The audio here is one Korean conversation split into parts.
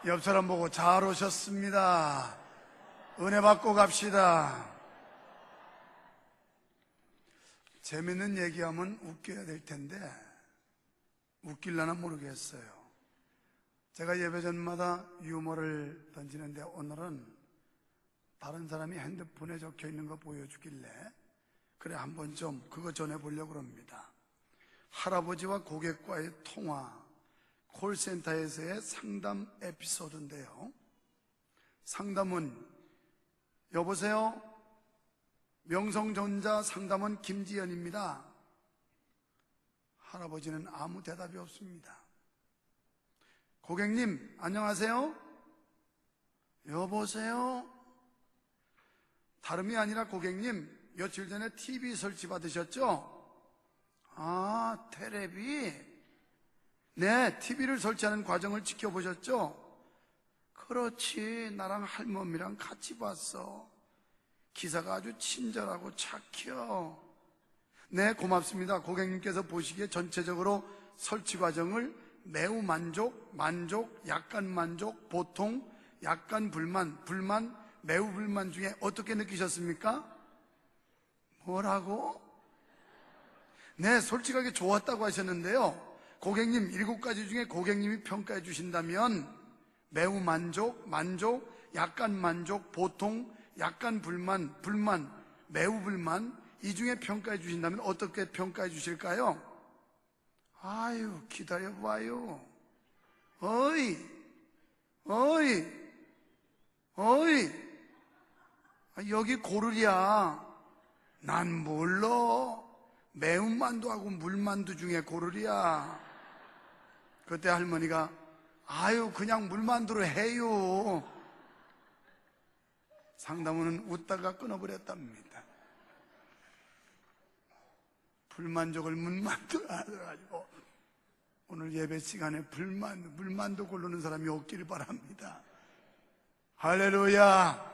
옆 사람 보고 잘 오셨습니다. 은혜 받고 갑시다. 재밌는 얘기하면 웃겨야 될 텐데 웃길라나 모르겠어요. 제가 예배전마다 유머를 던지는데 오늘은 다른 사람이 핸드폰에 적혀 있는 거 보여주길래 그래 한번 좀 그거 전해보려고 합니다. 할아버지와 고객과의 통화, 콜센터에서의 상담 에피소드인데요. 상담은 여보세요? 명성전자 상담원 김지연입니다. 할아버지는 아무 대답이 없습니다. 고객님 안녕하세요? 여보세요? 다름이 아니라 고객님 며칠 전에 TV 설치 받으셨죠? 아, 테레비? 네, TV를 설치하는 과정을 지켜보셨죠? 그렇지, 나랑 할머니랑 같이 봤어. 기사가 아주 친절하고 착해요. 네, 고맙습니다. 고객님께서 보시기에 전체적으로 설치 과정을 매우 만족, 약간 만족, 보통, 약간 불만, 매우 불만 중에 어떻게 느끼셨습니까? 뭐라고? 네, 솔직하게 좋았다고 하셨는데요. 고객님 7가지 중에 고객님이 평가해 주신다면 매우 만족, 약간 만족, 보통, 약간 불만, 매우 불만 이 중에 평가해 주신다면 어떻게 평가해 주실까요? 아유, 기다려봐요. 어이, 여기 고르랴. 난 몰라. 매운만두하고 물만두 중에 고르랴. 그때 할머니가 아유 그냥 물만두로 해요. 상담원은 웃다가 끊어버렸답니다. 불만족을 물만두로 하셔가지고 오늘 예배 시간에 물만두 고르는 사람이 없기를 바랍니다. 할렐루야.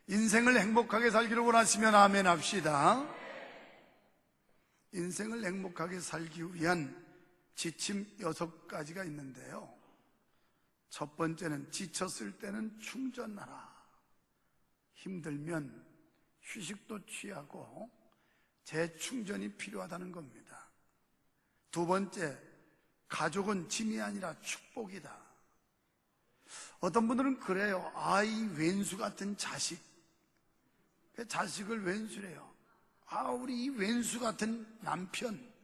인생을 행복하게 살기를 원하시면 아멘 합시다. 인생을 행복하게 살기 위한 지침 6가지가 있는데요. 첫 번째는 지쳤을 때는 충전하라. 힘들면 휴식도 취하고 재충전이 필요하다는 겁니다. 두 번째, 가족은 짐이 아니라 축복이다. 어떤 분들은 그래요. 이 왼수 같은 자식. 자식을 왼수래요. 우리 이 왼수 같은 남편.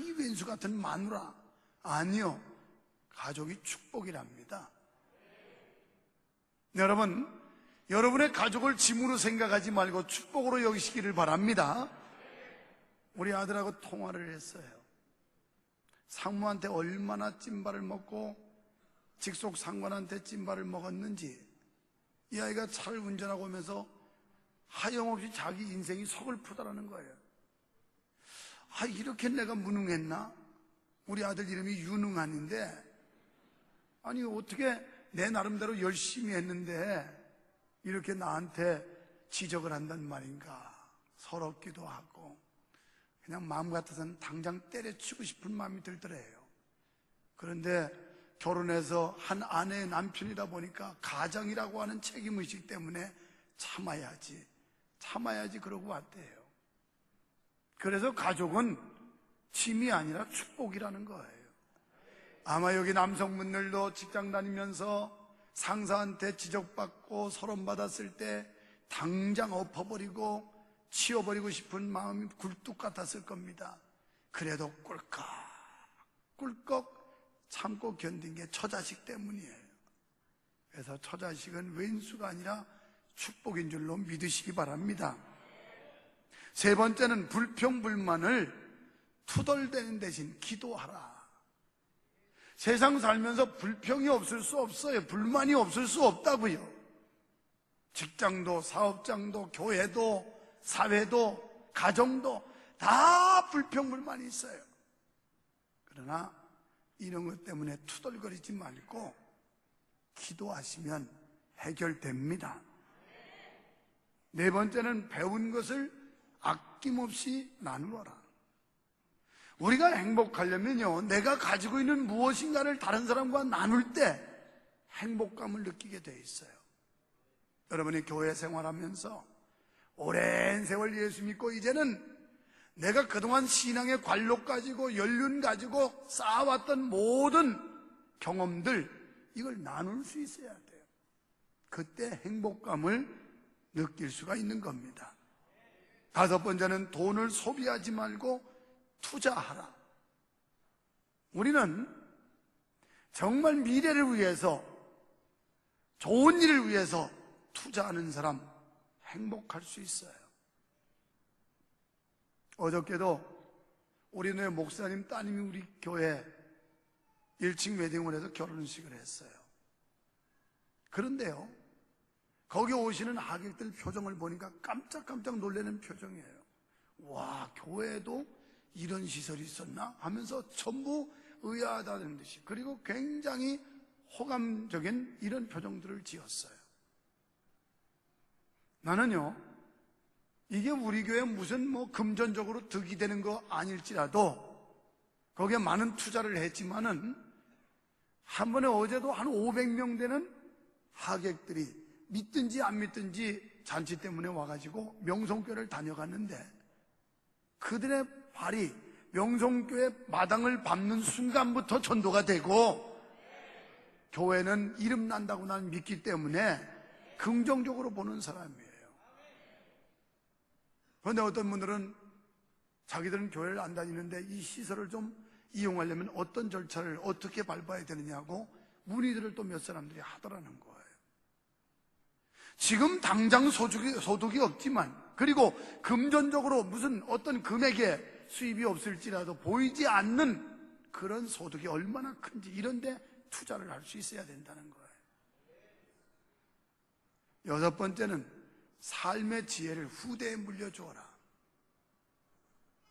이 왼수 같은 마누라. 아니요. 가족이 축복이랍니다. 여러분, 여러분의 가족을 짐으로 생각하지 말고 축복으로 여기시기를 바랍니다. 우리 아들하고 통화를 했어요. 상무한테 얼마나 찐발을 먹고 직속 상관한테 찐발을 먹었는지. 이 아이가 차를 운전하고 오면서 하염없이 자기 인생이 서글프다라는 거예요. 이렇게 내가 무능했나? 우리 아들 이름이 유능한인데 아니 어떻게 내 나름대로 열심히 했는데 이렇게 나한테 지적을 한단 말인가. 서럽기도 하고 그냥 마음 같아서는 당장 때려치고 싶은 마음이 들더래요. 그런데 결혼해서 한 아내의 남편이다 보니까 가정이라고 하는 책임의식 때문에 참아야지 그러고 왔대요. 그래서 가족은 짐이 아니라 축복이라는 거예요. 아마 여기 남성분들도 직장 다니면서 상사한테 지적받고 서론받았을 때 당장 엎어버리고 치워버리고 싶은 마음이 굴뚝 같았을 겁니다. 그래도 꿀꺽 참고 견딘 게 처자식 때문이에요. 그래서 처자식은 왼수가 아니라 축복인 줄로 믿으시기 바랍니다. 세 번째는 불평불만을 투덜대는 대신 기도하라. 세상 살면서 불평이 없을 수 없어요. 불만이 없을 수 없다고요. 직장도 사업장도 교회도 사회도 가정도 다 불평불만이 있어요. 그러나 이런 것 때문에 투덜거리지 말고 기도하시면 해결됩니다. 네 번째는 배운 것을 아낌없이 나누어라. 우리가 행복하려면요, 내가 가지고 있는 무엇인가를 다른 사람과 나눌 때 행복감을 느끼게 돼 있어요. 여러분이 교회 생활하면서 오랜 세월 예수 믿고 이제는 내가 그동안 신앙의 관록 가지고 연륜 가지고 쌓아왔던 모든 경험들, 이걸 나눌 수 있어야 돼요. 그때 행복감을 느낄 수가 있는 겁니다. 5번째는 돈을 소비하지 말고 투자하라. 우리는 정말 미래를 위해서, 좋은 일을 위해서 투자하는 사람 행복할 수 있어요. 어저께도 우리 교회 목사님 따님이 우리 교회 1층 웨딩홀에서 결혼식을 했어요. 그런데요, 거기 오시는 하객들 표정을 보니까 깜짝깜짝 놀라는 표정이에요. 와, 교회에도 이런 시설이 있었나? 하면서 전부 의아하다는 듯이, 그리고 굉장히 호감적인 이런 표정들을 지었어요. 나는요, 이게 우리 교회 무슨 금전적으로 득이 되는 거 아닐지라도 거기에 많은 투자를 했지만은 한 번에 어제도 한 500명 되는 하객들이 믿든지 안 믿든지 잔치 때문에 와가지고 명성교회를 다녀갔는데 그들의 발이 명성교회 마당을 밟는 순간부터 전도가 되고 교회는 이름 난다고 난 믿기 때문에 긍정적으로 보는 사람이에요. 그런데 어떤 분들은 자기들은 교회를 안 다니는데 이 시설을 좀 이용하려면 어떤 절차를 어떻게 밟아야 되느냐고 문의들을 또 몇 사람들이 하더라는 거예요. 지금 당장 소득이 없지만, 그리고 금전적으로 무슨 어떤 금액의 수입이 없을지라도 보이지 않는 그런 소득이 얼마나 큰지 이런 데 투자를 할 수 있어야 된다는 거예요. 6번째는 삶의 지혜를 후대에 물려주어라.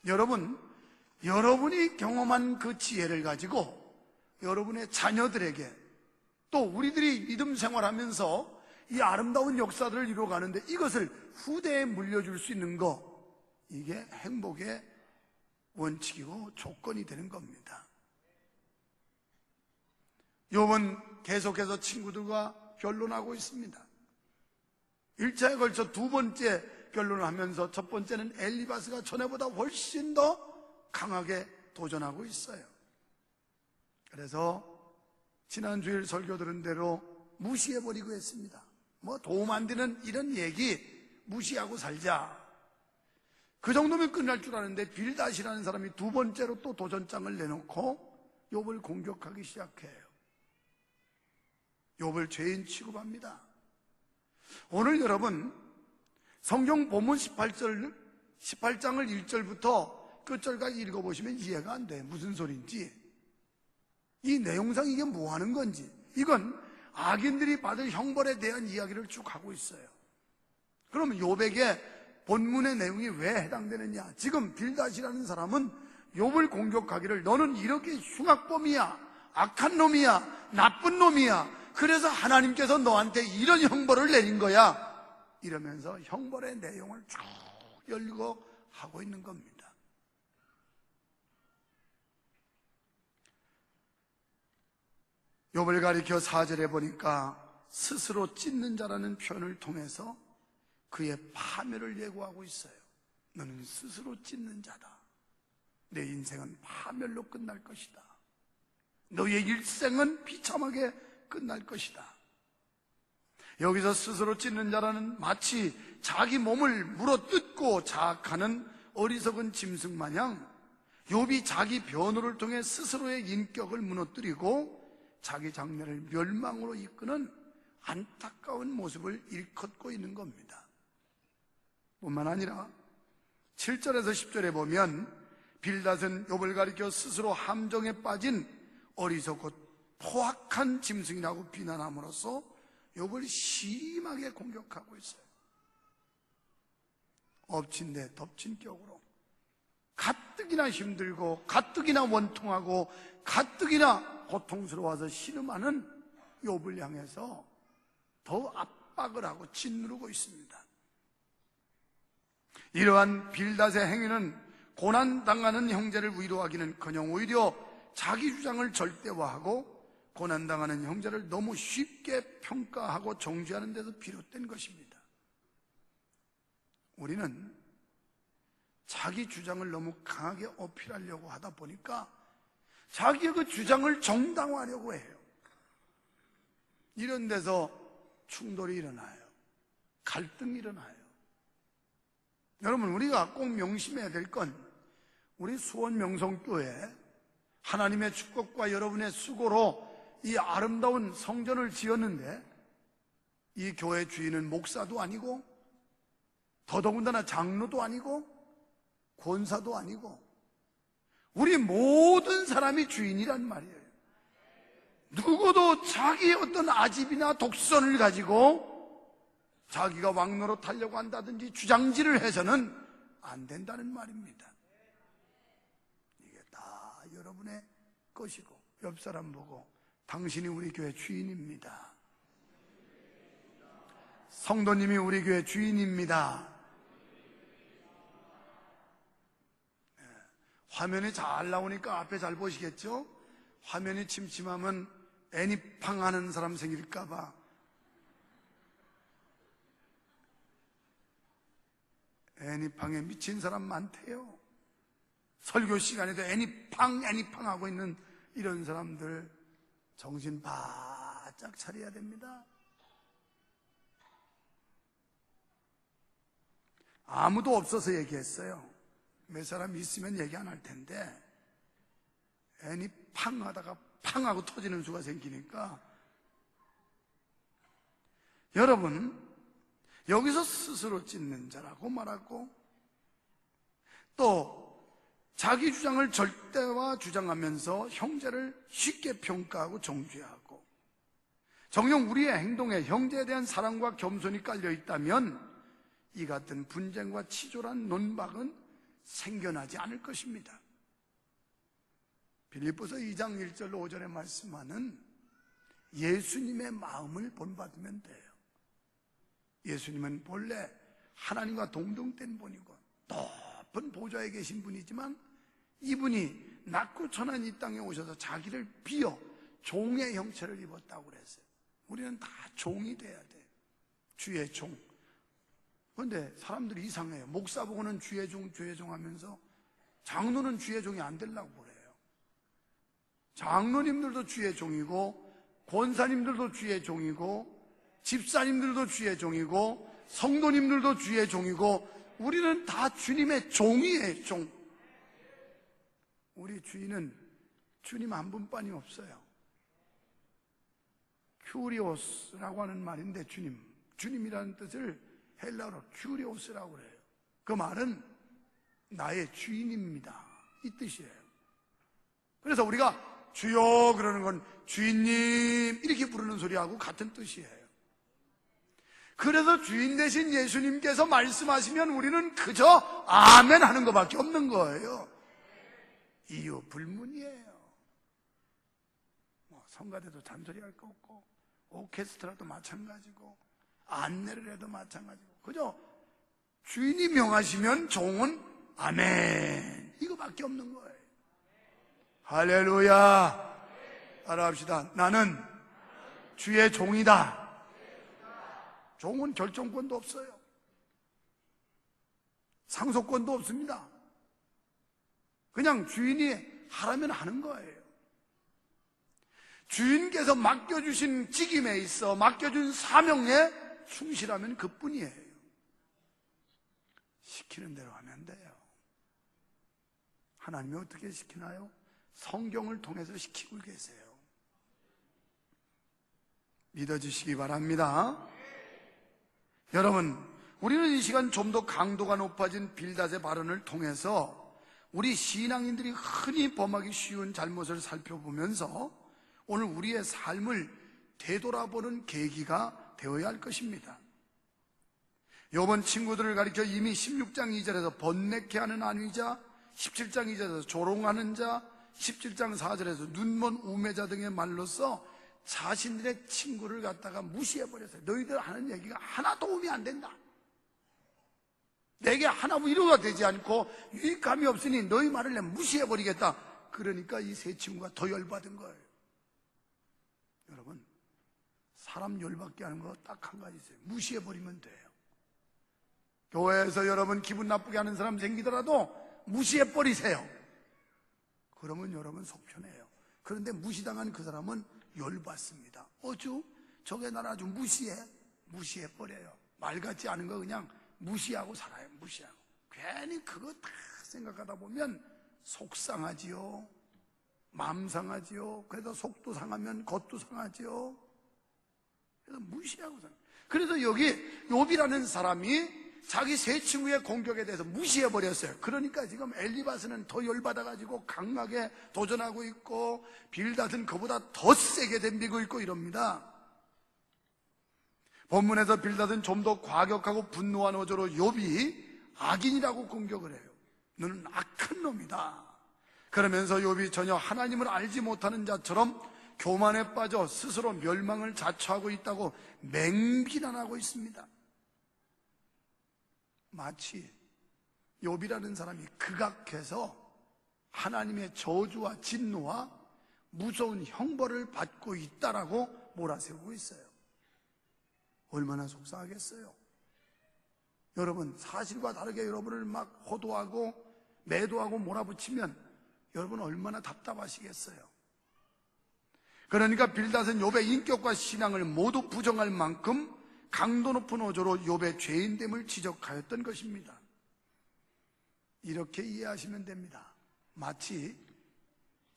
여러분이 경험한 그 지혜를 가지고 여러분의 자녀들에게, 또 우리들이 믿음 생활하면서 이 아름다운 역사들을 이루어가는데 이것을 후대에 물려줄 수 있는 거, 이게 행복의 원칙이고 조건이 되는 겁니다. 욥은 계속해서 친구들과 변론하고 있습니다. 1차에 걸쳐 2번째 결론을 하면서 첫 번째는 엘리바스가 전에보다 훨씬 더 강하게 도전하고 있어요. 그래서 지난 주일 설교 들은 대로 무시해버리고 했습니다. 도움 안 되는 이런 얘기 무시하고 살자. 그 정도면 끝날 줄 아는데 빌닷이라는 사람이 2번째로 또 도전장을 내놓고 욥을 공격하기 시작해요. 욥을 죄인 취급합니다. 오늘 여러분 성경 본문 18장을 1절부터 끝절까지 읽어보시면 이해가 안 돼요. 무슨 소린지, 이 내용상 이게 뭐 하는 건지. 이건 악인들이 받을 형벌에 대한 이야기를 쭉 하고 있어요. 그러면 욥에게 본문의 내용이 왜 해당되느냐? 지금 빌닷이라는 사람은 욥을 공격하기를 너는 이렇게 흉악범이야, 악한 놈이야, 나쁜 놈이야, 그래서 하나님께서 너한테 이런 형벌을 내린 거야, 이러면서 형벌의 내용을 쭉 열고 하고 있는 겁니다. 욥을 가리켜 4절에 보니까 스스로 찢는 자라는 표현을 통해서 그의 파멸을 예고하고 있어요. 너는 스스로 찢는 자다. 내 인생은 파멸로 끝날 것이다. 너의 일생은 비참하게 끝날 것이다. 여기서 스스로 찢는 자라는 마치 자기 몸을 물어뜯고 자학하는 어리석은 짐승 마냥 욥이 자기 변호를 통해 스스로의 인격을 무너뜨리고 자기 장래를 멸망으로 이끄는 안타까운 모습을 일컫고 있는 겁니다. 뿐만 아니라 7절에서 10절에 보면 빌닷은 욥을 가리켜 스스로 함정에 빠진 어리석고 포악한 짐승이라고 비난함으로써 욥을 심하게 공격하고 있어요. 엎친 데 덮친 격으로 가뜩이나 힘들고 가뜩이나 원통하고 가뜩이나 고통스러워서 신음하는 욥을 향해서 더 압박을 하고 짓누르고 있습니다. 이러한 빌닷의 행위는 고난당하는 형제를 위로하기는커녕 오히려 자기 주장을 절대화하고 고난당하는 형제를 너무 쉽게 평가하고 정죄하는 데서 비롯된 것입니다. 우리는 자기 주장을 너무 강하게 어필하려고 하다 보니까 자기의 그 주장을 정당화하려고 해요. 이런 데서 충돌이 일어나요. 갈등이 일어나요. 여러분, 우리가 꼭 명심해야 될 건 우리 수원 명성교회 하나님의 축복과 여러분의 수고로 이 아름다운 성전을 지었는데 이 교회 주인은 목사도 아니고 더더군다나 장로도 아니고 권사도 아니고 우리 모든 사람이 주인이란 말이에요. 누구도 자기의 어떤 아집이나 독선을 가지고 자기가 왕노릇 하려고 한다든지 주장질을 해서는 안 된다는 말입니다. 이게 다 여러분의 것이고 옆 사람 보고 당신이 우리 교회 주인입니다. 성도님이 우리 교회 주인입니다. 화면이 잘 나오니까 앞에 잘 보시겠죠? 화면이 침침하면 애니팡 하는 사람 생길까봐 애니팡에 미친 사람 많대요. 설교 시간에도 애니팡 하고 있는 이런 사람들 정신 바짝 차려야 됩니다. 아무도 없어서 얘기했어요. 몇 사람 있으면 얘기 안 할 텐데 애니 팡 하다가 팡 하고 터지는 수가 생기니까 여러분, 여기서 스스로 찢는 자라고 말하고 또 자기 주장을 절대화 주장하면서 형제를 쉽게 평가하고 정죄하고 정녕 우리의 행동에 형제에 대한 사랑과 겸손이 깔려 있다면 이 같은 분쟁과 치졸한 논박은 생겨나지 않을 것입니다. 빌립보서 2장 1절 5절에 말씀하는 예수님의 마음을 본받으면 돼요. 예수님은 본래 하나님과 동등된 분이고 높은 보좌에 계신 분이지만 이분이 낮고 천한 이 땅에 오셔서 자기를 비어 종의 형체를 입었다고 그랬어요. 우리는 다 종이 돼야 돼요. 주의 종. 그런데 사람들이 이상해요. 목사 보고는 주의 종 하면서 장로는 주의 종이 안 되려고 그래요. 장로님들도 주의 종이고 권사님들도 주의 종이고 집사님들도 주의 종이고 성도님들도 주의 종이고 우리는 다 주님의 종이에요. 종. 우리 주인은 주님 한 분뿐이 없어요. 큐리오스라고 하는 말인데 주님이라는 뜻을 헬라어로 큐리오스라고 그래요. 그 말은 나의 주인입니다, 이 뜻이에요. 그래서 우리가 주여 그러는 건 주인님 이렇게 부르는 소리하고 같은 뜻이에요. 그래서 주인 되신 예수님께서 말씀하시면 우리는 그저 아멘 하는 것밖에 없는 거예요. 이유 불문이에요. 성가대도 잔소리할 거 없고 오케스트라도 마찬가지고 안내를 해도 마찬가지고 그저 주인이 명하시면 종은 아멘 이거밖에 없는 거예요. 할렐루야. 따라합시다. 나는 주의 종이다. 종은 결정권도 없어요. 상속권도 없습니다. 그냥 주인이 하라면 하는 거예요. 주인께서 맡겨주신 직임에 있어 맡겨준 사명에 충실하면 그뿐이에요. 시키는 대로 하면 돼요. 하나님이 어떻게 시키나요? 성경을 통해서 시키고 계세요. 믿어주시기 바랍니다. 여러분, 우리는 이 시간 좀 더 강도가 높아진 빌닷의 발언을 통해서 우리 신앙인들이 흔히 범하기 쉬운 잘못을 살펴보면서 오늘 우리의 삶을 되돌아보는 계기가 되어야 할 것입니다. 요번 친구들을 가리켜 이미 16장 2절에서 번뇌케 하는 안위자, 17장 2절에서 조롱하는 자, 17장 4절에서 눈먼 우매자 등의 말로써 자신들의 친구를 갖다가 무시해버렸어요. 너희들 하는 얘기가 하나 도움이 안 된다. 내게 하나무 위로가 되지 않고 유익감이 없으니 너희 말을 내 무시해버리겠다. 그러니까 이 세 친구가 더 열받은 거예요. 여러분, 사람 열받게 하는 거 딱 한 가지 있어요. 무시해버리면 돼요. 교회에서 여러분 기분 나쁘게 하는 사람 생기더라도 무시해버리세요. 그러면 여러분 속 편해요. 그런데 무시당한 그 사람은 열받습니다. 어쭈? 저게 나를 아주 무시해버려요. 말 같지 않은 거 그냥 무시하고 살아요. 무시하고. 괜히 그거 다 생각하다 보면 속상하지요. 마음 상하지요. 그래서 속도 상하면 겉도 상하지요. 그래서 무시하고 살아요. 그래서 여기 욥이라는 사람이 자기 세 친구의 공격에 대해서 무시해버렸어요. 그러니까 지금 엘리바스는 더 열받아가지고 강하게 도전하고 있고 빌닷은 그보다 더 세게 덤비고 있고 이럽니다. 본문에서 빌닷은 좀 더 과격하고 분노한 어조로 욥이 악인이라고 공격을 해요. 너는 악한 놈이다. 그러면서 욥이 전혀 하나님을 알지 못하는 자처럼 교만에 빠져 스스로 멸망을 자처하고 있다고 맹비난하고 있습니다. 마치 욥이라는 사람이 극악해서 하나님의 저주와 진노와 무서운 형벌을 받고 있다라고 몰아세우고 있어요. 얼마나 속상하겠어요. 여러분, 사실과 다르게 여러분을 막 호도하고 매도하고 몰아붙이면 여러분 얼마나 답답하시겠어요. 그러니까 빌닷은 욥의 인격과 신앙을 모두 부정할 만큼 강도 높은 어조로 욥의 죄인됨을 지적하였던 것입니다. 이렇게 이해하시면 됩니다. 마치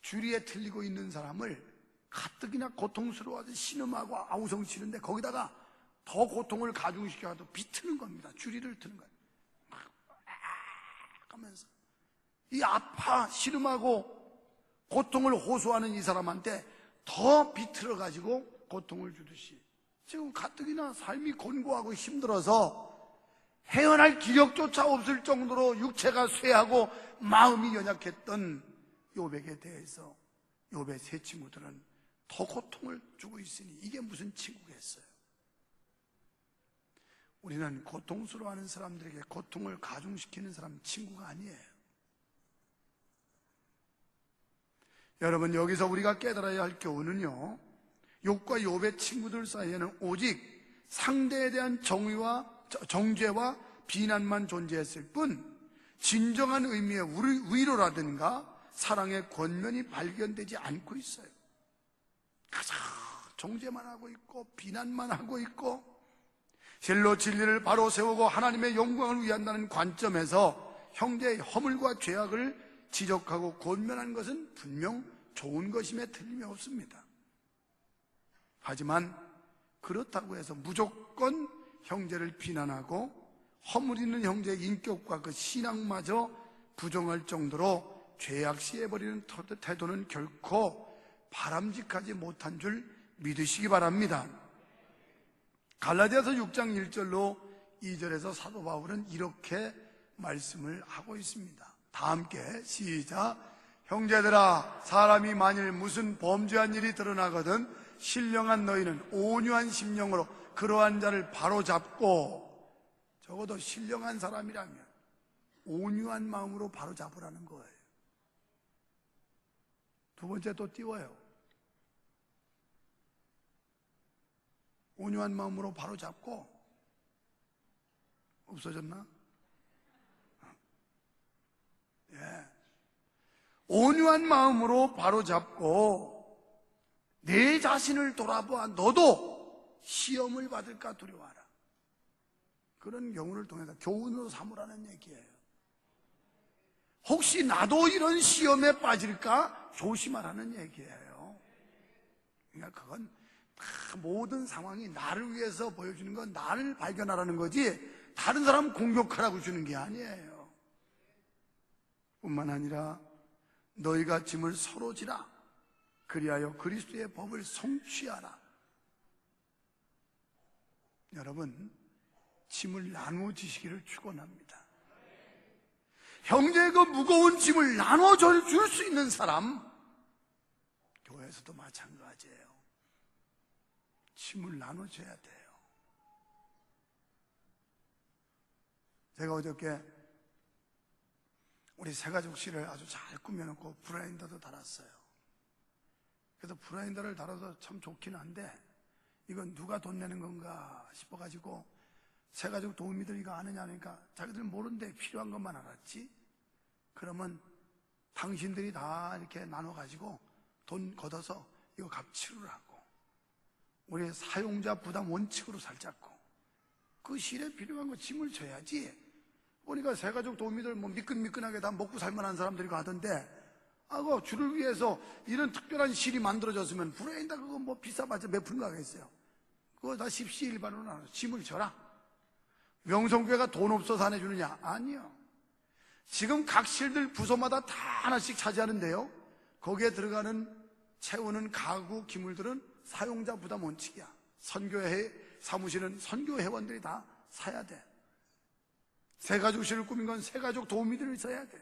주리에 틀리고 있는 사람을 가뜩이나 고통스러워서 신음하고 아우성 치는데 거기다가 더 고통을 가중시켜서 비트는 겁니다. 주리를 트는 거예요. 하면서 이 아파 신음하고 고통을 호소하는 이 사람한테 더 비틀어 가지고 고통을 주듯이 지금 가뜩이나 삶이 곤고하고 힘들어서 헤어날 기력조차 없을 정도로 육체가 쇠하고 마음이 연약했던 욥에게 대해서 욥의 세 친구들은 더 고통을 주고 있으니 이게 무슨 친구겠어요. 우리는 고통스러워하는 사람들에게 고통을 가중시키는 사람 친구가 아니에요. 여러분, 여기서 우리가 깨달아야 할 교훈은요, 욥과 욥의 친구들 사이에는 오직 상대에 대한 정죄와 비난만 존재했을 뿐 진정한 의미의 위로라든가 사랑의 권면이 발견되지 않고 있어요. 가장 정죄만 하고 있고 비난만 하고 있고 실로 진리를 바로 세우고 하나님의 영광을 위한다는 관점에서 형제의 허물과 죄악을 지적하고 권면한 것은 분명 좋은 것임에 틀림이 없습니다. 하지만 그렇다고 해서 무조건 형제를 비난하고 허물 있는 형제의 인격과 그 신앙마저 부정할 정도로 죄악시해버리는 태도는 결코 바람직하지 못한 줄 믿으시기 바랍니다. 갈라디아서 6장 1절로 2절에서 사도 바울은 이렇게 말씀을 하고 있습니다. 다 함께 시작. 형제들아, 사람이 만일 무슨 범죄한 일이 드러나거든 신령한 너희는 온유한 심령으로 그러한 자를 바로잡고, 적어도 신령한 사람이라면 온유한 마음으로 바로잡으라는 거예요. 두 번째 또 띄워요. 온유한 마음으로 바로잡고. 없어졌나? 예. 온유한 마음으로 바로잡고 내 자신을 돌아보아 너도 시험을 받을까 두려워하라. 그런 경우를 통해서 교훈으로 삼으라는 얘기예요. 혹시 나도 이런 시험에 빠질까 조심하라는 얘기예요. 그러니까 그건 다 모든 상황이 나를 위해서 보여주는 건 나를 발견하라는 거지 다른 사람 공격하라고 주는 게 아니에요. 뿐만 아니라 너희가 짐을 서로 지라. 그리하여 그리스도의 법을 성취하라. 여러분, 짐을 나누어 지시기를 축원합니다. 형제의 그 무거운 짐을 나눠 줄 수 있는 사람, 교회에서도 마찬가지예요. 짐을 나눠줘야 돼요. 제가 어저께 우리 새가족실을 아주 잘 꾸며놓고 브라인더도 달았어요. 그래서 브라인더를 달아서 참 좋긴 한데 이건 누가 돈 내는 건가 싶어가지고 새가족 도우미들 이거 아느냐 하니까 자기들 모르는데 필요한 것만 알았지. 그러면 당신들이 다 이렇게 나눠가지고 돈 걷어서 이거 값 치르라고. 우리 사용자 부담 원칙으로 살자고. 그 실에 필요한 거 짐을 져야지. 보니까 새가족 도우미들 뭐 미끈미끈하게 다 먹고 살만한 사람들이 가던데, 그 주를 위해서 이런 특별한 실이 만들어졌으면 브레인다 그거 뭐 비싸봤자 몇 푼 가겠어요. 그거 다 십시일반으로 나눠 짐을 져라. 명성교회가 돈 없어서 안 해주느냐? 아니요. 지금 각 실들 부서마다 다 하나씩 차지하는데요, 거기에 들어가는 채우는 가구 기물들은 사용자 부담 원칙이야. 선교회 사무실은 선교 회원들이 다 사야 돼. 새가족실을 꾸민 건 새가족 도우미들이 써야 돼.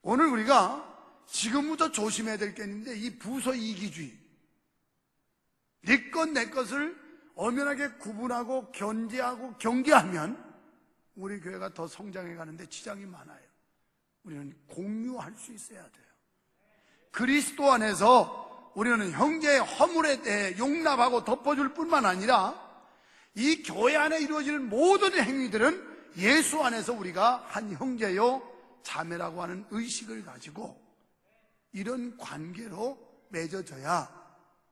오늘 우리가 지금부터 조심해야 될 게 있는데, 이 부서 이기주의, 네 것 내 것을 엄연하게 구분하고 견제하고 경계하면 우리 교회가 더 성장해 가는데 지장이 많아요. 우리는 공유할 수 있어야 돼요. 그리스도 안에서 우리는 형제의 허물에 대해 용납하고 덮어줄 뿐만 아니라 이 교회 안에 이루어지는 모든 행위들은 예수 안에서 우리가 한 형제요 자매라고 하는 의식을 가지고 이런 관계로 맺어져야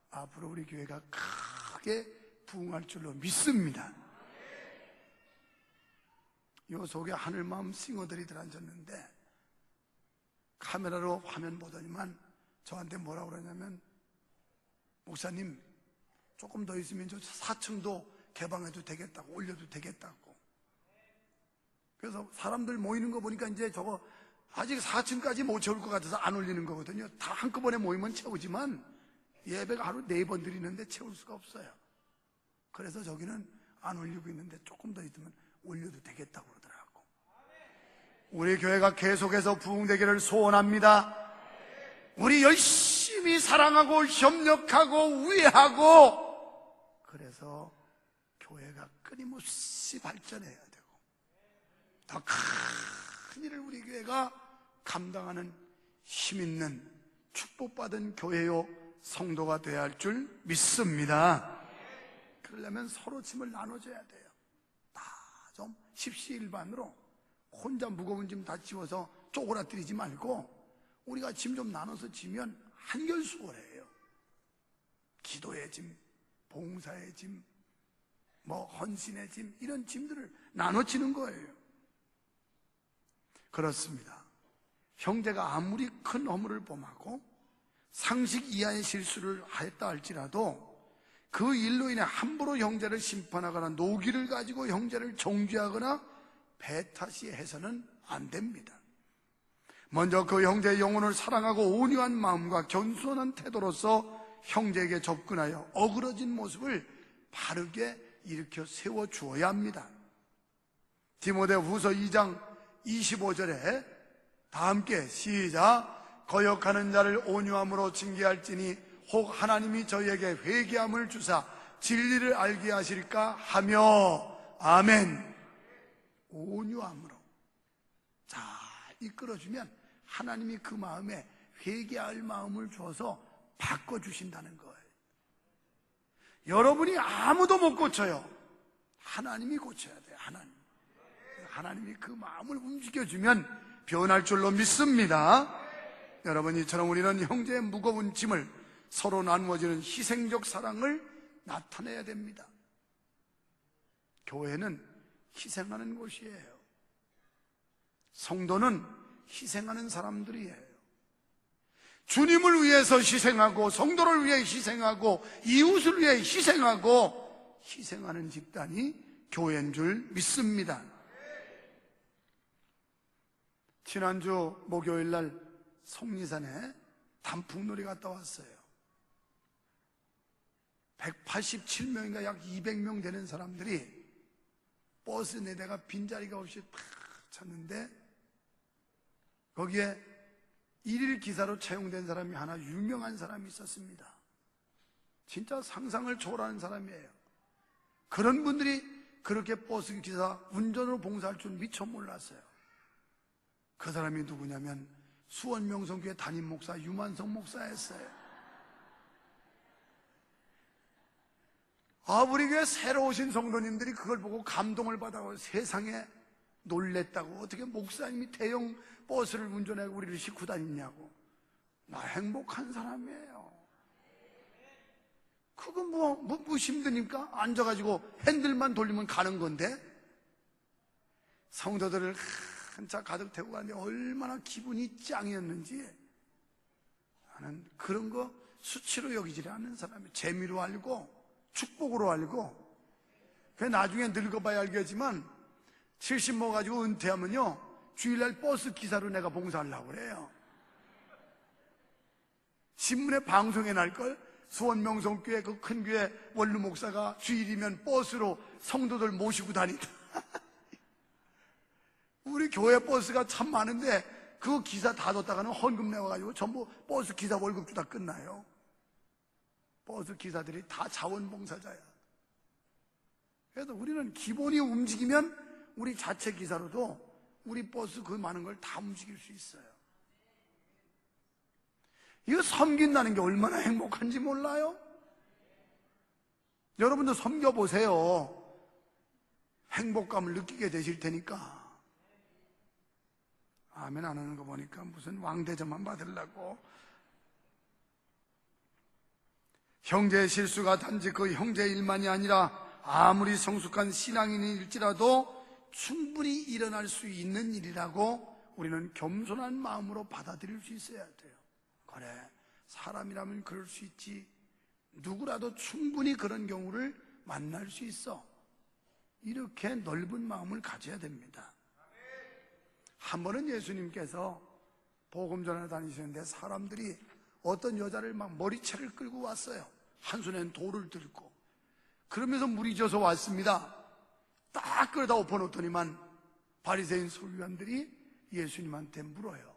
앞으로 우리 교회가 크게 부흥할 줄로 믿습니다. 요 속에 하늘마음 싱어들이 들어앉았는데 카메라로 화면 보더니만 저한테 뭐라고 그러냐면, 목사님 조금 더 있으면 저 4층도 개방해도 되겠다고, 올려도 되겠다고. 그래서 사람들 모이는 거 보니까 이제 저거 아직 4층까지 못 채울 것 같아서 안 올리는 거거든요. 다 한꺼번에 모이면 채우지만 예배가 하루 4번 드리는데 채울 수가 없어요. 그래서 저기는 안 올리고 있는데 조금 더 있으면 올려도 되겠다고 그러더라고. 우리 교회가 계속해서 부흥되기를 소원합니다. 우리 열심히 사랑하고 협력하고 우애하고, 그래서 교회가 끊임없이 발전해야 되고 더 큰 일을 우리 교회가 감당하는 힘있는 축복받은 교회요 성도가 되어야 할 줄 믿습니다. 그러려면 서로 짐을 나눠줘야 돼요. 다 좀 십시일반으로 혼자 무거운 짐 다 지워서 쪼그라뜨리지 말고 우리가 짐 좀 나눠서 지면 한결수월해요. 기도의 짐, 봉사의 짐, 헌신의 짐, 이런 짐들을 나눠지는 거예요. 그렇습니다. 형제가 아무리 큰 허물을 범하고 상식 이하의 실수를 하였다 할지라도 그 일로 인해 함부로 형제를 심판하거나 노기를 가지고 형제를 정죄하거나 배타시 해서는 안 됩니다. 먼저 그 형제의 영혼을 사랑하고 온유한 마음과 겸손한 태도로서 형제에게 접근하여 어그러진 모습을 바르게 일으켜 세워주어야 합니다. 디모데후서 2장 25절에 다 함께 시작. 거역하는 자를 온유함으로 징계할지니 혹 하나님이 저희에게 회개함을 주사 진리를 알게 하실까 하며. 아멘. 온유함으로 자 이끌어주면 하나님이 그 마음에 회개할 마음을 주어서 바꿔주신다는 거예요. 여러분이 아무도 못 고쳐요. 하나님이 고쳐야 돼요. 하나님이 그 마음을 움직여주면 변할 줄로 믿습니다. 여러분, 이처럼 우리는 형제의 무거운 짐을 서로 나누어지는 희생적 사랑을 나타내야 됩니다. 교회는 희생하는 곳이에요. 성도는 희생하는 사람들이에요. 주님을 위해서 희생하고 성도를 위해 희생하고 이웃을 위해 희생하고 희생하는 집단이 교회인 줄 믿습니다. 지난주 목요일 날 속리산에 단풍놀이 갔다 왔어요. 187명인가 약 200명 되는 사람들이 버스 4대가 빈자리가 없이 팍 찼는데 거기에 일일 기사로 채용된 사람이 하나 유명한 사람이 있었습니다. 진짜 상상을 초월하는 사람이에요. 그런 분들이 그렇게 버스 기사 운전으로 봉사할 줄 미처 몰랐어요. 그 사람이 누구냐면 수원명성교회 담임 목사 유만성 목사였어요. 우리 교회 새로 오신 성도님들이 그걸 보고 감동을 받아서 세상에 놀랬다고. 어떻게 목사님이 대형 버스를 운전하고 우리를 싣고 다니냐고. 나 행복한 사람이에요. 그거 뭐 힘드니까? 앉아가지고 핸들만 돌리면 가는 건데. 성도들을 한차 가득 태우고 가는데 얼마나 기분이 짱이었는지. 나는 그런 거 수치로 여기지 않는 사람이에요. 재미로 알고 축복으로 알고. 나중에 늙어봐야 알겠지만 70 먹어가지고 은퇴하면요 주일날 버스 기사로 내가 봉사하려고 그래요. 신문에 방송에 날걸. 수원명성교회 그 큰 교회 원로 목사가 주일이면 버스로 성도들 모시고 다닌다. 우리 교회 버스가 참 많은데 그 기사 다 뒀다가는 헌금 내와가지고 전부 버스 기사 월급 주다 끝나요. 버스 기사들이 다 자원봉사자야. 그래서 우리는 기본이 움직이면 우리 자체 기사로도 우리 버스 그 많은 걸 다 움직일 수 있어요. 이거 섬긴다는 게 얼마나 행복한지 몰라요? 여러분도 섬겨보세요. 행복감을 느끼게 되실 테니까. 아멘 안 하는 거 보니까 무슨 왕대접만 받으려고. 형제의 실수가 단지 그 형제의 일만이 아니라 아무리 성숙한 신앙인일지라도 충분히 일어날 수 있는 일이라고 우리는 겸손한 마음으로 받아들일 수 있어야 돼요. 그래, 사람이라면 그럴 수 있지. 누구라도 충분히 그런 경우를 만날 수 있어. 이렇게 넓은 마음을 가져야 됩니다. 한 번은 예수님께서 복음 전하러 다니시는데 사람들이 어떤 여자를 막 머리채를 끌고 왔어요. 한 손엔 돌을 들고. 그러면서 물이 져서 왔습니다. 딱 끌어다 엎어놓더니만 바리새인 서기관들이 예수님한테 물어요.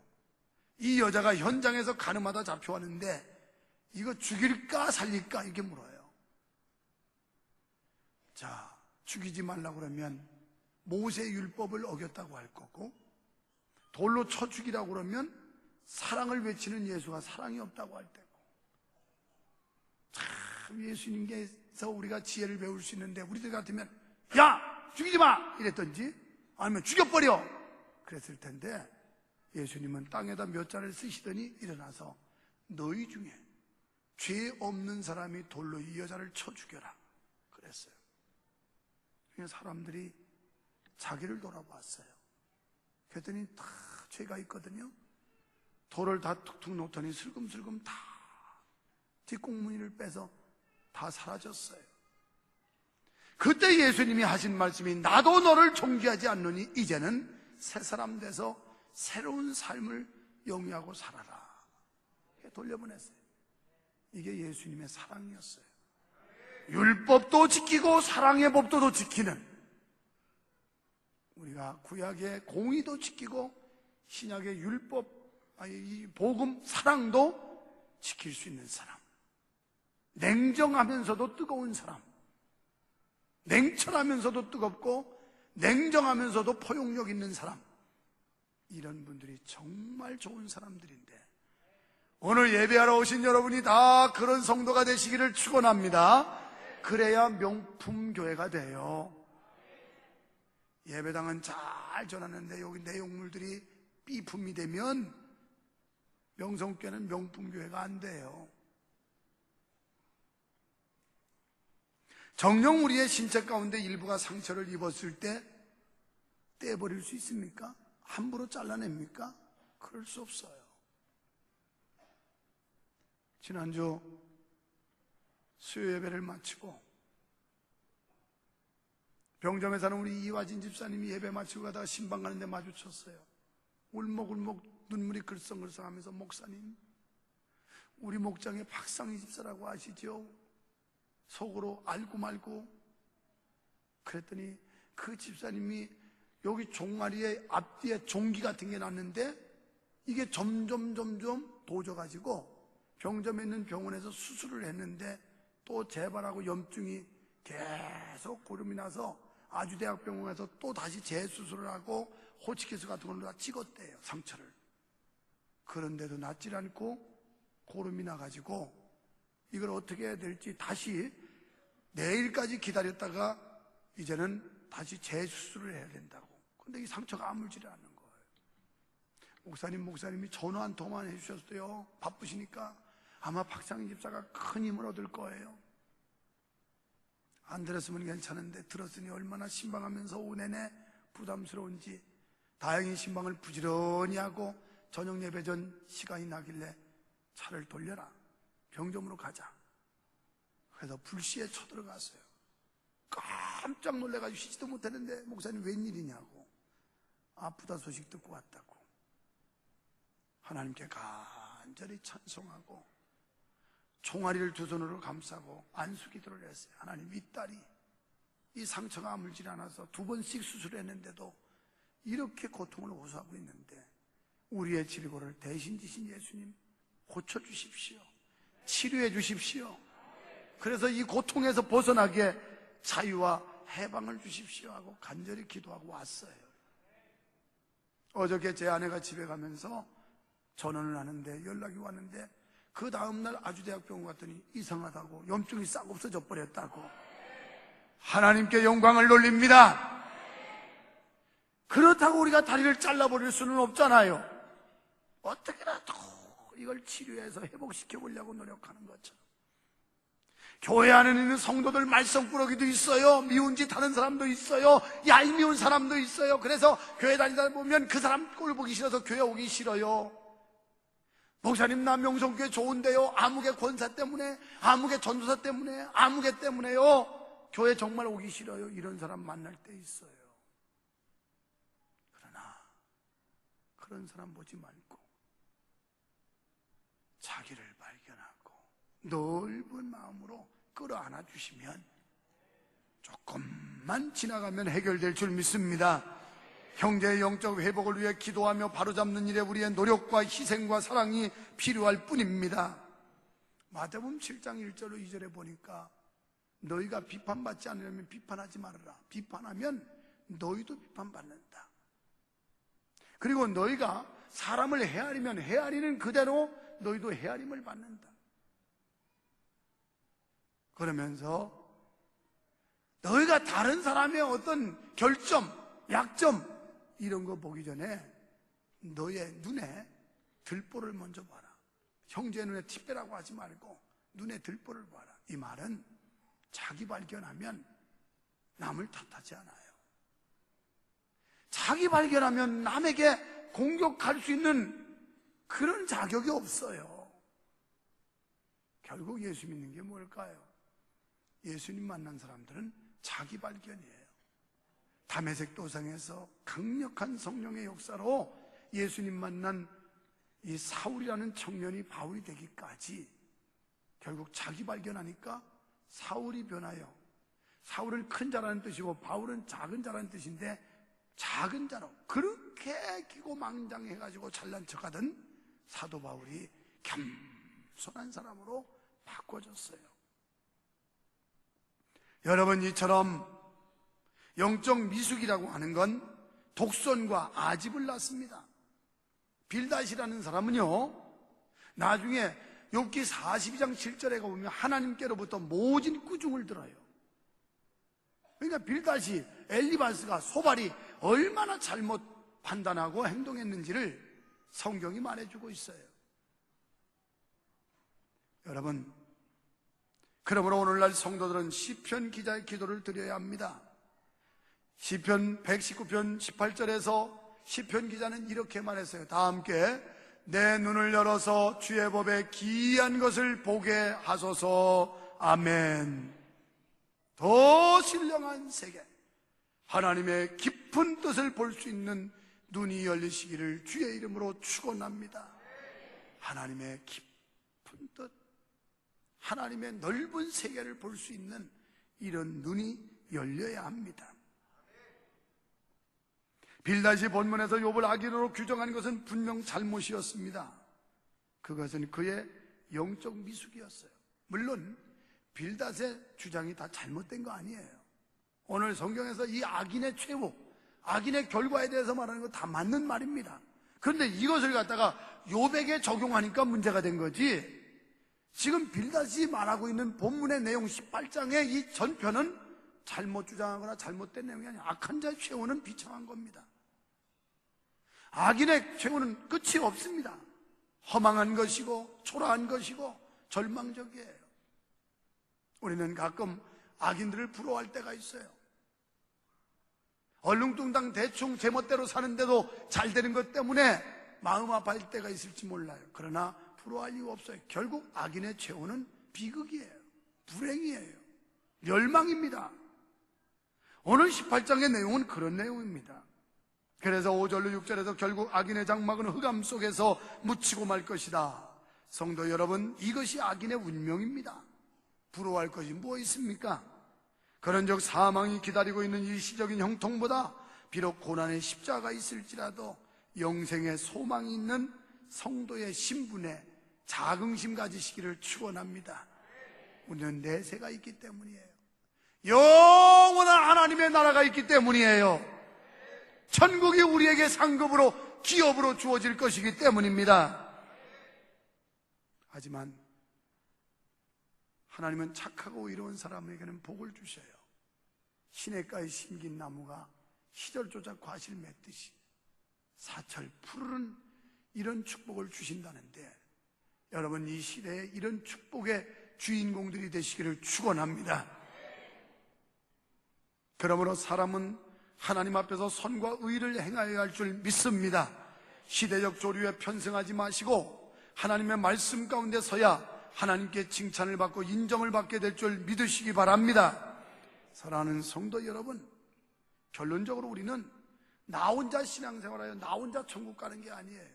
이 여자가 현장에서 가늠하다 잡혀왔는데 이거 죽일까 살릴까 이렇게 물어요. 자, 죽이지 말라고 그러면 모세 율법을 어겼다고 할 거고, 돌로 쳐 죽이라고 그러면 사랑을 외치는 예수가 사랑이 없다고 할 테고. 참 예수님께서 우리가 지혜를 배울 수 있는데 우리들 같으면 야! 죽이지 마! 이랬던지 아니면 죽여버려! 그랬을 텐데 예수님은 땅에다 몇 자를 쓰시더니 일어나서 너희 중에 죄 없는 사람이 돌로 이 여자를 쳐 죽여라 그랬어요. 사람들이 자기를 돌아봤어요. 그랬더니 다 죄가 있거든요. 돌을 다 툭툭 놓더니 슬금슬금 다 뒷공무니를 빼서 다 사라졌어요. 그때 예수님이 하신 말씀이 나도 너를 존귀하지 않노니 이제는 새 사람 돼서 새로운 삶을 영위하고 살아라. 돌려보냈어요. 이게 예수님의 사랑이었어요. 율법도 지키고 사랑의 법도도 지키는, 우리가 구약의 공의도 지키고 신약의 율법, 이 복음 사랑도 지킬 수 있는 사람, 냉정하면서도 뜨거운 사람, 냉철하면서도 뜨겁고 냉정하면서도 포용력 있는 사람, 이런 분들이 정말 좋은 사람들인데 오늘 예배하러 오신 여러분이 다 그런 성도가 되시기를 축원합니다. 그래야 명품 교회가 돼요. 예배당은 잘 전하는데 여기 내용물들이 B품이 되면 명성교회는 명품 교회가 안 돼요. 정녕 우리의 신체 가운데 일부가 상처를 입었을 때 떼버릴 수 있습니까? 함부로 잘라냅니까? 그럴 수 없어요. 지난주 수요 예배를 마치고 병점에 사는 우리 이화진 집사님이 예배 마치고 가다가 신방 가는데 마주쳤어요. 울먹울먹 눈물이 글썽글썽하면서 목사님, 우리 목장의 박상희 집사라고 아시죠? 속으로 알고 말고. 그랬더니 그 집사님이 여기 종아리에 앞뒤에 종기 같은 게 났는데 이게 점점 도져가지고 병점에 있는 병원에서 수술을 했는데 또 재발하고 염증이 계속 고름이 나서 아주대학병원에서 또 다시 재수술을 하고 호치키스 같은 걸로 다 찍었대요, 상처를. 그런데도 낫질 않고 고름이 나가지고 이걸 어떻게 해야 될지 다시 내일까지 기다렸다가 이제는 다시 재수술을 해야 된다고. 근데 이 상처가 아물지를 않는 거예요. 목사님이 전화 한 통만 해주셨어요. 바쁘시니까. 아마 박상희 집사가 큰 힘을 얻을 거예요. 안 들었으면 괜찮은데 들었으니 얼마나 신방하면서 오후 내내 부담스러운지. 다행히 신방을 부지런히 하고 저녁 예배 전 시간이 나길래 차를 돌려라, 병점으로 가자. 그래서 불시에 쳐들어갔어요. 깜짝 놀래가지고 쉬지도 못했는데 목사님 웬일이냐고. 아프다 소식 듣고 왔다고. 하나님께 간절히 찬송하고 종아리를 두 손으로 감싸고 안수기도를 했어요. 하나님, 이 딸이 이 상처가 아물질 않아서 2번씩 수술했는데도 이렇게 고통을 호소하고 있는데 우리의 질고를 대신 지신 예수님 고쳐주십시오. 치료해 주십시오. 그래서 이 고통에서 벗어나게 자유와 해방을 주십시오 하고 간절히 기도하고 왔어요. 어저께 제 아내가 집에 가면서 전화를 하는데 연락이 왔는데 그 다음날 아주대학병원 갔더니 이상하다고, 염증이 싹 없어져 버렸다고. 하나님께 영광을 돌립니다. 그렇다고 우리가 다리를 잘라버릴 수는 없잖아요. 어떻게라도 이걸 치료해서 회복시켜 보려고 노력하는 거죠. 교회 안에 있는 성도들 말썽꾸러기도 있어요. 미운 짓 하는 사람도 있어요. 얄미운 사람도 있어요. 그래서 교회 다니다 보면 그 사람 꼴 보기 싫어서 교회 오기 싫어요. 목사님, 나 명성교회 좋은데요. 아무개 권사 때문에, 아무개 전도사 때문에, 아무개 때문에요. 교회 정말 오기 싫어요. 이런 사람 만날 때 있어요. 그러나 그런 사람 보지 말고 자기를 발견하고 넓은 마음으로 끌어안아 주시면 조금만 지나가면 해결될 줄 믿습니다. 형제의 영적 회복을 위해 기도하며 바로잡는 일에 우리의 노력과 희생과 사랑이 필요할 뿐입니다. 마태복음 7장 1절로 2절에 보니까 너희가 비판받지 않으려면 비판하지 말아라. 비판하면 너희도 비판받는다. 그리고 너희가 사람을 헤아리면 헤아리는 그대로 너희도 헤아림을 받는다. 그러면서 너희가 다른 사람의 어떤 결점, 약점 이런 거 보기 전에 너의 눈에 들보를 먼저 봐라. 형제 눈에 티빼라고 하지 말고 눈에 들보를 봐라. 이 말은 자기 발견하면 남을 탓하지 않아요. 자기 발견하면 남에게 공격할 수 있는 그런 자격이 없어요. 결국 예수 믿는 게 뭘까요? 예수님 만난 사람들은 자기 발견이에요. 다메섹 도상에서 강력한 성령의 역사로 예수님 만난 이 사울이라는 청년이 바울이 되기까지 결국 자기 발견하니까 사울이 변하여, 사울은 큰 자라는 뜻이고 바울은 작은 자라는 뜻인데 작은 자로 그렇게 기고망장해가지고 잘난 척하던 사도 바울이 겸손한 사람으로 바꿔졌어요. 여러분, 이처럼 영적 미숙이라고 하는 건 독선과 아집을 낳습니다. 빌닷이라는 사람은요, 나중에 욥기 42장 7절에 가보면 하나님께로부터 모진 꾸중을 들어요. 그러니까 빌닷이, 엘리바스가, 소발이 얼마나 잘못 판단하고 행동했는지를 성경이 말해주고 있어요. 여러분, 그러므로 오늘날 성도들은 시편 기자의 기도를 드려야 합니다. 시편 119편 18절에서 시편 기자는 이렇게 말했어요. 다 함께, 내 눈을 열어서 주의 법에 기이한 것을 보게 하소서. 아멘. 더 신령한 세계, 하나님의 깊은 뜻을 볼 수 있는 눈이 열리시기를 주의 이름으로 축원합니다. 하나님의 깊은 뜻, 하나님의 넓은 세계를 볼 수 있는 이런 눈이 열려야 합니다. 빌닷이 본문에서 욥을 악인으로 규정한 것은 분명 잘못이었습니다. 그것은 그의 영적 미숙이었어요. 물론 빌닷의 주장이 다 잘못된 거 아니에요. 오늘 성경에서 이 악인의 최후, 악인의 결과에 대해서 말하는 거 다 맞는 말입니다. 그런데 이것을 갖다가 욥에게 적용하니까 문제가 된 거지, 지금 빌닷이 말하고 있는 본문의 내용 18장의 이 전편은 잘못 주장하거나 잘못된 내용이 아니라 악한 자의 최후는 비참한 겁니다. 악인의 최후는 끝이 없습니다. 허망한 것이고 초라한 것이고 절망적이에요. 우리는 가끔 악인들을 부러워할 때가 있어요. 얼렁뚱땅 대충 제멋대로 사는데도 잘 되는 것 때문에 마음 아파할 때가 있을지 몰라요. 그러나 부러워할 이유 없어요. 결국 악인의 최후는 비극이에요. 불행이에요. 멸망입니다. 오늘 18장의 내용은 그런 내용입니다. 그래서 5절로 6절에서 결국 악인의 장막은 흑암 속에서 묻히고 말 것이다. 성도 여러분, 이것이 악인의 운명입니다. 부러워할 것이 무엇 있습니까? 그런즉 사망이 기다리고 있는 일시적인 형통보다 비록 고난의 십자가가 있을지라도 영생의 소망이 있는 성도의 신분에 자긍심 가지시기를 축원합니다. 우리는 내세가 있기 때문이에요. 영원한 하나님의 나라가 있기 때문이에요. 천국이 우리에게 상급으로 기업으로 주어질 것이기 때문입니다. 하지만 하나님은 착하고 의로운 사람에게는 복을 주셔요. 시냇가에 심긴 나무가 시절조차 과실 맺듯이 사철 푸르른 이런 축복을 주신다는데, 여러분 이 시대에 이런 축복의 주인공들이 되시기를 축원합니다. 그러므로 사람은 하나님 앞에서 선과 의를 행하여야 할 줄 믿습니다. 시대적 조류에 편승하지 마시고 하나님의 말씀 가운데 서야 하나님께 칭찬을 받고 인정을 받게 될 줄 믿으시기 바랍니다. 사랑하는 성도 여러분, 결론적으로 우리는 나 혼자 신앙생활하여 나 혼자 천국 가는 게 아니에요.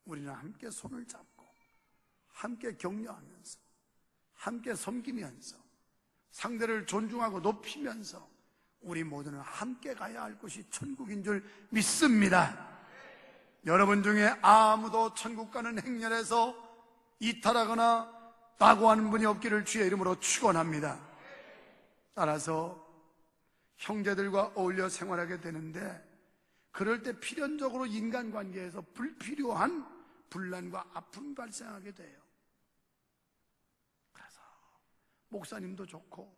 우리는 함께 손을 잡고 함께 격려하면서 함께 섬기면서 상대를 존중하고 높이면서 우리 모두는 함께 가야 할 곳이 천국인 줄 믿습니다. 여러분 중에 아무도 천국 가는 행렬에서 이탈하거나 낙오하는 분이 없기를 주의 이름으로 축원합니다. 따라서 형제들과 어울려 생활하게 되는데, 그럴 때 필연적으로 인간관계에서 불필요한 분란과 아픔이 발생하게 돼요. 그래서 목사님도 좋고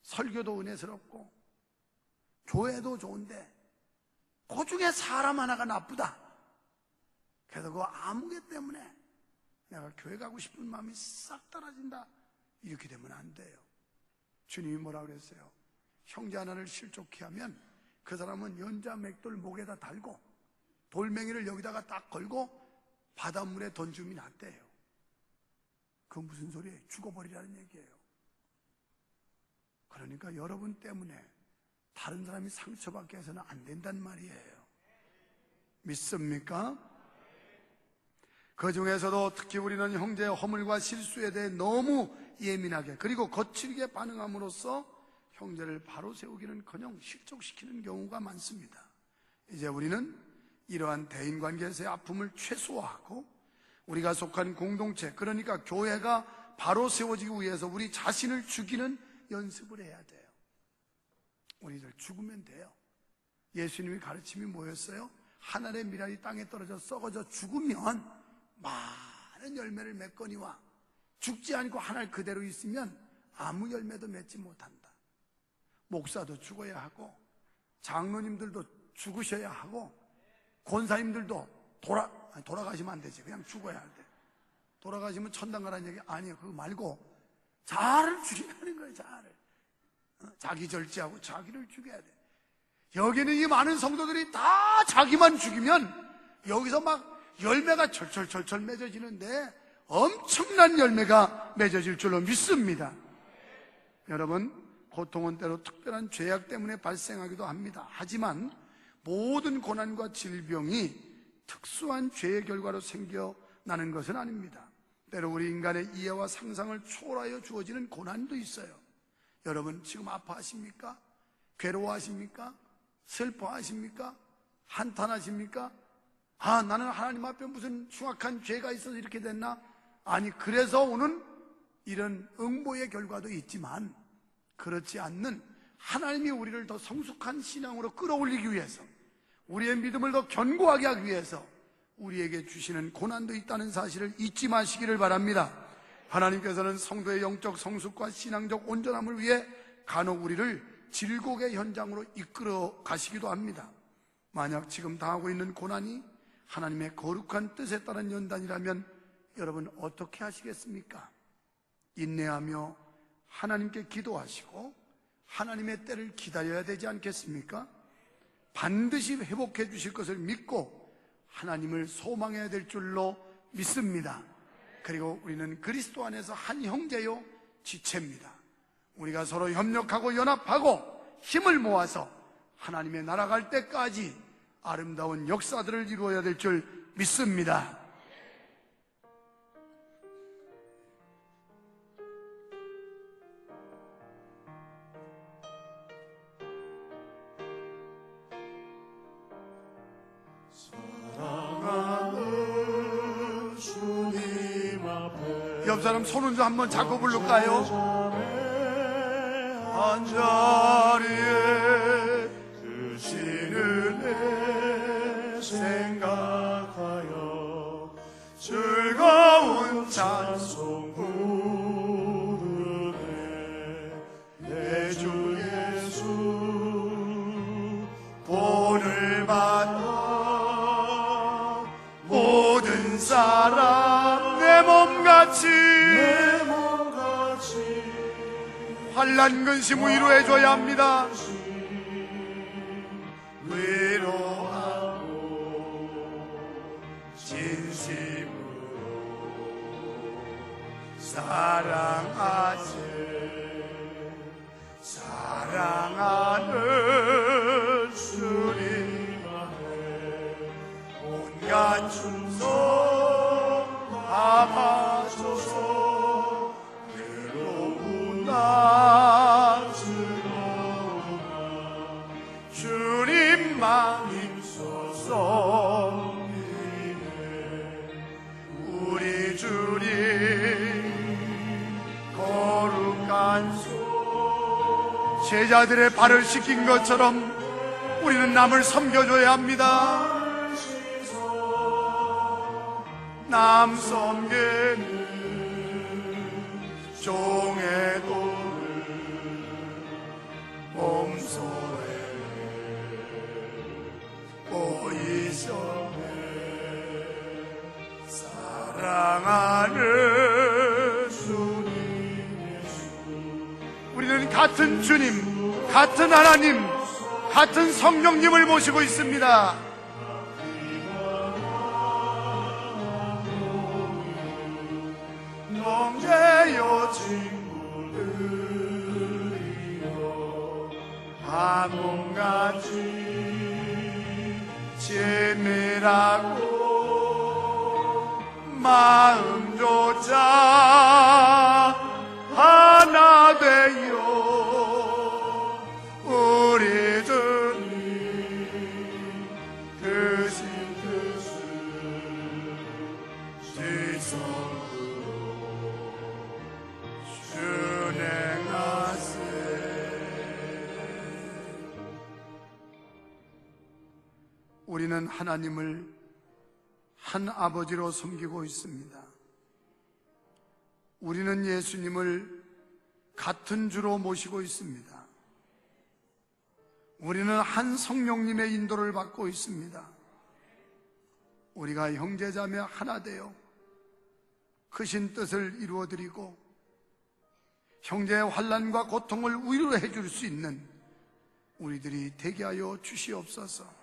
설교도 은혜스럽고 교회도 좋은데 그 중에 사람 하나가 나쁘다. 그래서 그 아무개 때문에 내가 교회 가고 싶은 마음이 싹 떨어진다. 이렇게 되면 안 돼요. 주님이 뭐라 그랬어요? 형제 하나를 실족해 하면 그 사람은 연자 맷돌 목에다 달고 돌멩이를 여기다가 딱 걸고 바닷물에 던지면 낫대요. 그건 무슨 소리예요? 죽어버리라는 얘기예요. 그러니까 여러분 때문에 다른 사람이 상처받게 해서는 안 된단 말이에요. 믿습니까? 그 중에서도 특히 우리는 형제의 허물과 실수에 대해 너무 예민하게 그리고 거칠게 반응함으로써 형제를 바로 세우기는커녕 실족시키는 경우가 많습니다. 이제 우리는 이러한 대인관계에서의 아픔을 최소화하고 우리가 속한 공동체, 그러니까 교회가 바로 세워지기 위해서 우리 자신을 죽이는 연습을 해야 돼요. 우리들 죽으면 돼요. 예수님의 가르침이 뭐였어요? 하늘의 미랄이 땅에 떨어져 썩어져 죽으면 많은 열매를 맺거니와 죽지 않고 하늘 그대로 있으면 아무 열매도 맺지 못한다. 목사도 죽어야 하고 장로님들도 죽으셔야 하고 권사님들도 돌아가시면 안 되지. 그냥 죽어야 돼. 돌아가시면 천당 가라는 얘기 아니에요. 그거 말고 자아를 죽이라는 거예요. 자아를. 자기 절제하고 자기를 죽여야 돼. 여기는 이 많은 성도들이 다 자기만 죽이면 여기서 막 열매가 철철철철 맺어지는데 엄청난 열매가 맺어질 줄로 믿습니다. 여러분, 고통은 때로 특별한 죄악 때문에 발생하기도 합니다. 하지만 모든 고난과 질병이 특수한 죄의 결과로 생겨나는 것은 아닙니다. 때로 우리 인간의 이해와 상상을 초월하여 주어지는 고난도 있어요. 여러분 지금 아파하십니까? 괴로워하십니까? 슬퍼하십니까? 한탄하십니까? 아, 나는 하나님 앞에 무슨 흉악한 죄가 있어서 이렇게 됐나? 아니, 그래서 오는 이런 응보의 결과도 있지만 그렇지 않는 하나님이 우리를 더 성숙한 신앙으로 끌어올리기 위해서, 우리의 믿음을 더 견고하게 하기 위해서 우리에게 주시는 고난도 있다는 사실을 잊지 마시기를 바랍니다. 하나님께서는 성도의 영적 성숙과 신앙적 온전함을 위해 간혹 우리를 질곡의 현장으로 이끌어 가시기도 합니다. 만약 지금 당하고 있는 고난이 하나님의 거룩한 뜻에 따른 연단이라면 여러분 어떻게 하시겠습니까? 인내하며 하나님께 기도하시고 하나님의 때를 기다려야 되지 않겠습니까? 반드시 회복해 주실 것을 믿고 하나님을 소망해야 될 줄로 믿습니다. 그리고 우리는 그리스도 안에서 한 형제요 지체입니다. 우리가 서로 협력하고 연합하고 힘을 모아서 하나님의 나라 갈 때까지 아름다운 역사들을 이루어야 될 줄 믿습니다. 옆 사람 손은 좀 한번 잡고 부를까요? 한 자리에 드시는 애 생각하여 즐거운 찬송 부르네. 내 주 예수 본을 받아 모든 사람 내 몸같이 환난 근심 위로해줘야 합니다. 위로하고 진심으로 사랑하는 주님 앞에 온갖 충성 담아줘서 외로우나 즐거우나 주님만 힘써서 우리 주님 거룩한 손 제자들의 발을 씻긴 것처럼 우리는 남을 섬겨줘야 합니다. 남 섬기는 종의 도를 몸소에 보이셨네. 사랑하는 주님 예수, 우리는 같은 주님, 같은 하나님, 같은 성령님을 모시고 있습니다. 형제여 친구들이여 한 몸같이 친밀하고 마음조차 하나 되어 우리 주님 크신 뜻을 지성으로 준행하세. 우리는 하나님을 한 아버지로 섬기고 있습니다. 우리는 예수님을 같은 주로 모시고 있습니다. 우리는 한 성령님의 인도를 받고 있습니다. 우리가 형제자매 하나 되어 크신 뜻을 이루어드리고 형제의 환난과 고통을 위로해 줄 수 있는 우리들이 되게 하여 주시옵소서.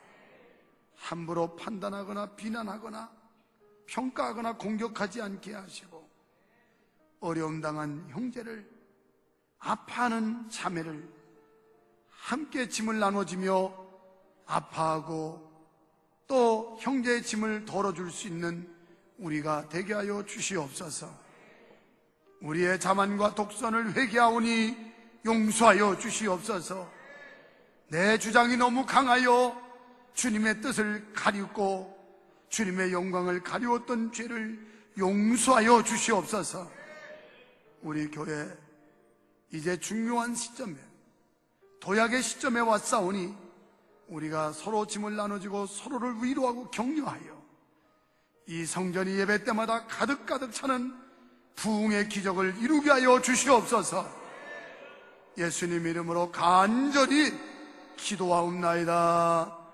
함부로 판단하거나 비난하거나 평가하거나 공격하지 않게 하시고 어려움 당한 형제를, 아파하는 자매를 함께 짐을 나눠지며 아파하고 또 형제의 짐을 덜어줄 수 있는 우리가 되게 하여 주시옵소서. 우리의 자만과 독선을 회개하오니 용서하여 주시옵소서. 내 주장이 너무 강하여 주님의 뜻을 가리고 주님의 영광을 가리웠던 죄를 용서하여 주시옵소서. 우리 교회 이제 중요한 시점에 도약의 시점에 왔사오니 우리가 서로 짐을 나눠주고 서로를 위로하고 격려하여 이 성전이 예배 때마다 가득가득 차는 부흥의 기적을 이루게 하여 주시옵소서. 예수님 이름으로 간절히 기도하옵나이다.